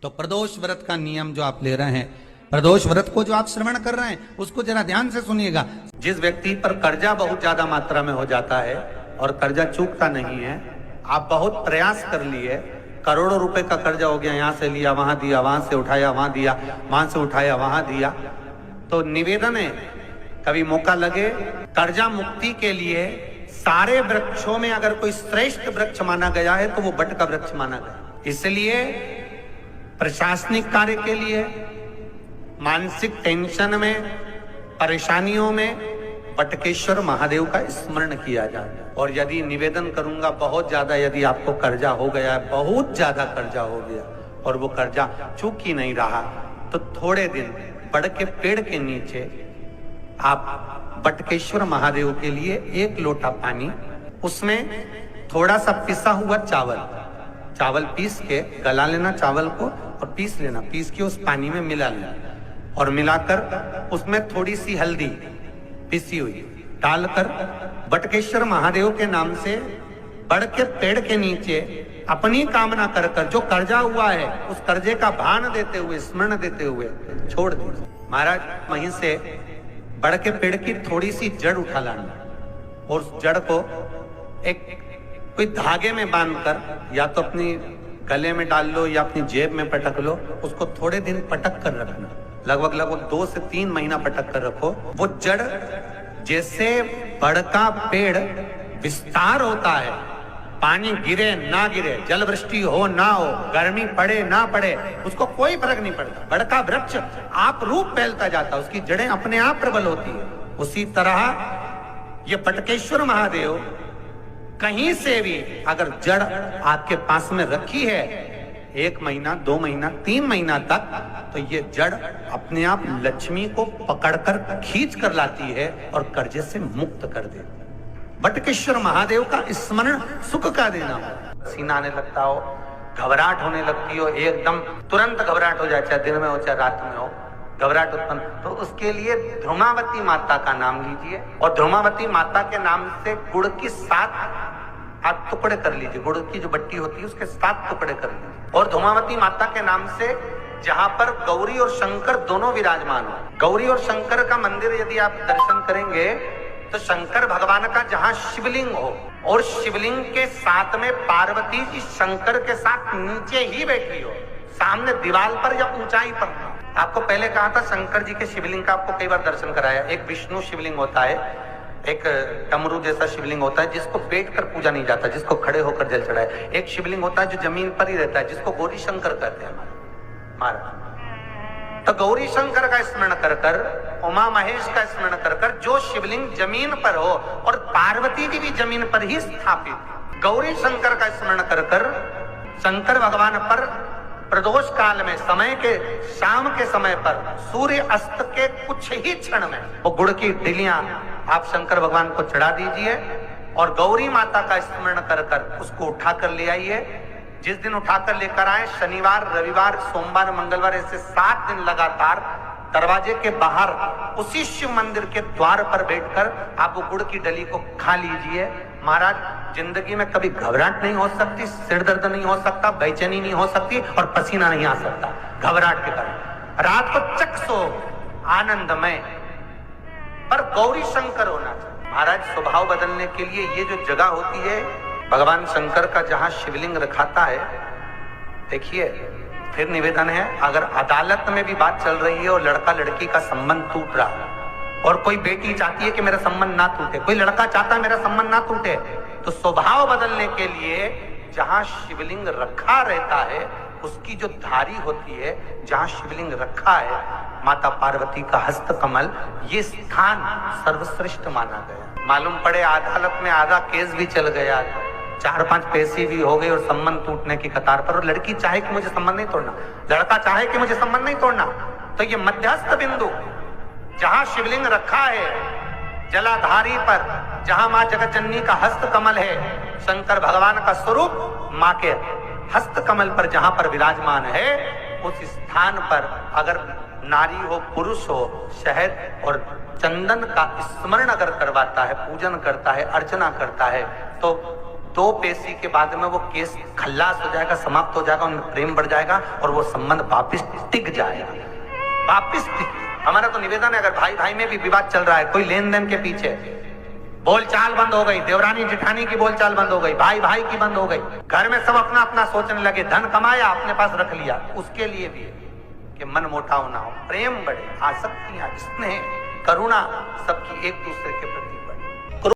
तो प्रदोष व्रत का नियम जो आप ले रहे हैं, प्रदोष व्रत को जो आप श्रवण कर रहे हैं उसको जरा ध्यान से सुनिएगा। जिस व्यक्ति पर कर्जा बहुत ज्यादा मात्रा में हो जाता है और कर्जा चूकता नहीं है, आप बहुत प्रयास कर लिए, करोड़ों रुपए का कर्जा हो गया, यहाँ से लिया वहां दिया, वहां से उठाया वहां दिया, वहां से उठाया वहां दिया, तो निवेदन है कभी मौका लगे कर्जा मुक्ति के लिए सारे वृक्षों में अगर कोई श्रेष्ठ वृक्ष माना गया है तो वो बट का वृक्ष माना गया। इसलिए प्रशासनिक कार्य के लिए, मानसिक टेंशन में, परेशानियों में बटकेश्वर महादेव का स्मरण किया जाए। और यदि निवेदन करूंगा बहुत ज्यादा, यदि आपको कर्जा हो गया है, बहुत ज्यादा कर्जा हो गया और वो कर्जा चूक ही नहीं रहा, तो थोड़े दिन बड़ के पेड़ के नीचे आप बटकेश्वर महादेव के लिए 1 लोटा पानी, उसमें थोड़ा सा पिसा हुआ चावल पीस के गला लेना, चावल को और पीस लेना, पीस के उस पानी में मिला लेना और मिलाकर उसमें थोड़ी सी हल्दी पिसी हुई डालकर बटकेश्वर महादेव के नाम से बड़ के पेड़ के नीचे अपनी कामना कर कर जो कर्जा हुआ है उस कर्जे का भान देते हुए, स्मरण देते हुए छोड़ दीजिए। महाराज वहीं से बड़ के पेड़ की थोड़ी सी जड़ उठा लाना और उस जड़ को एक कोई धागे में बांधकर या तो अपनी गले में डाल लो या अपनी जेब में पटक लो, उसको थोड़े दिन पटक कर रखना, लगभग 2 से 3 महीना पटक कर रखो। वो जड़ जैसे बड़ का पेड़ विस्तार होता है, पानी गिरे ना गिरे, जल वृष्टि हो ना हो, गर्मी पड़े ना पड़े, उसको कोई फर्क नहीं पड़ता, बड़ का वृक्ष आप रूप फैलता जाता, उसकी जड़ें अपने आप प्रबल होती है। उसी तरह ये बटकेश्वर महादेव कहीं से भी अगर जड़ आपके पास में रखी है 1 महीना, 2 महीना, 3 महीना तक, तो ये जड़ अपने आप लक्ष्मी को पकड़कर खींच कर लाती है और कर्जे से मुक्त कर देती है। बटकेश्वर महादेव का स्मरण सुख का देना हो, सीना आने लगता हो, घबराहट होने लगती हो, एकदम तुरंत घबराहट हो जाए, चाहे दिन में हो चाहे रात में हो, घबराहट उत्पन्न, तो उसके लिए ध्रुमावती माता का नाम लीजिए और ध्रुमावती माता के नाम से गुड़ की 7 आप टुकड़े कर लीजिए, गुड़ की जो बट्टी होती है उसके 7 टुकड़े कर लीजिए और ध्रुमावती माता के नाम से जहां पर गौरी और शंकर दोनों विराजमान हो, गौरी और शंकर का मंदिर यदि आप दर्शन करेंगे तो शंकर भगवान का जहां शिवलिंग हो और शिवलिंग के साथ में पार्वती जी शंकर के साथ नीचे ही बैठी हो, सामने दीवार पर या ऊंचाई पर। आपको पहले कहा था शंकर जी के शिवलिंग का आपको कई बार दर्शन कराया। एक विष्णु शिवलिंग होता है, एक डमरू जैसा शिवलिंग होता है जिसको बैठकर पूजा नहीं जाता, जिसको खड़े होकर जल चढ़ाए। एक शिवलिंग होता है जो जमीन पर ही रहता है, जिसको गौरी शंकर कहते हैं हमारा। तो गौरी शंकर का स्मरण कर कर, उमा महेश का स्मरण कर कर, जो शिवलिंग जमीन पर हो और पार्वती जी भी जमीन पर ही स्थापित, गौरी शंकर का स्मरण कर कर शंकर भगवान पर प्रदोष काल में, समय के शाम के समय पर, सूर्य अस्त के कुछ ही क्षण में वो गुड़ की डिलियां आप शंकर भगवान को चढ़ा दीजिए और गौरी माता का स्मरण कर कर उसको उठाकर ले आइए। जिस दिन उठाकर लेकर आए, शनिवार, रविवार, सोमवार, मंगलवार, ऐसे 7 दिन लगातार दरवाजे के बाहर उसी शिव मंदिर के द्वार पर बैठकर आप वो गुड़ की डली को खा लीजिए। महाराज जिंदगी में कभी घबराहट नहीं हो सकती, सिर दर्द नहीं हो सकता, बेचैनी नहीं हो सकती और पसीना नहीं आ सकता घबराहट के कारण। रात को चकसो आनंदमय, पर गौरी शंकर होना चाहिए। महाराज स्वभाव बदलने के लिए ये जो जगह होती है भगवान शंकर का, जहां शिवलिंग रखाता है, देखिए फिर निवेदन है, अगर अदालत में भी बात चल रही है और लड़का लड़की का संबंध टूट रहा है और कोई बेटी चाहती है कि मेरा संबंध ना टूटे, कोई लड़का चाहता है मेरा संबंध ना टूटे, तो स्वभाव बदलने के लिए जहां शिवलिंग रखा रहता है उसकी जो धारी होती है, जहां शिवलिंग रखा है माता पार्वती का हस्त कमल, ये स्थान सर्वश्रेष्ठ माना गया। मालूम पड़े अदालत में आधा केस भी चल गया, 4-5 पैसे भी हो गए और संबंध टूटने की कतार पर, और लड़की चाहे कि मुझे संबंध नहीं तोड़ना, लड़का चाहे कि मुझे संबंध नहीं तोड़ना, तो ये मध्यस्थ बिंदु जहां शिवलिंग रखा है जलाधारी पर, जहां मां जगतजननी का हस्त कमल है, शंकर भगवान का स्वरूप मां के हस्त कमल पर जहां पर विराजमान है, उस स्थान पर अगर नारी हो पुरुष हो, शहद और चंदन का स्मरण अगर करवाता है, पूजन करता है, अर्चना करता है, तो 2 पेशी के बाद में वो केस खल्लास हो जाएगा, समाप्त हो जाएगा, उनमें प्रेम बढ़ जाएगा और वो संबंध वापिस टिक जाएगा, वापिस टिक। हमारा तो निवेदन है, अगर भाई भाई में भी विवाद चल रहा है, कोई लेन देन के पीछे बोलचाल बंद हो गई, देवरानी जेठानी की बोलचाल बंद हो गई, भाई भाई की बंद हो गई, घर में सब अपना अपना सोचने लगे, धन कमाया अपने पास रख लिया, उसके लिए भी कि मन मोटाव ना हो, प्रेम बढ़े, आसक्तियां, स्नेह, करुणा सबकी एक दूसरे के प्रति बढ़े।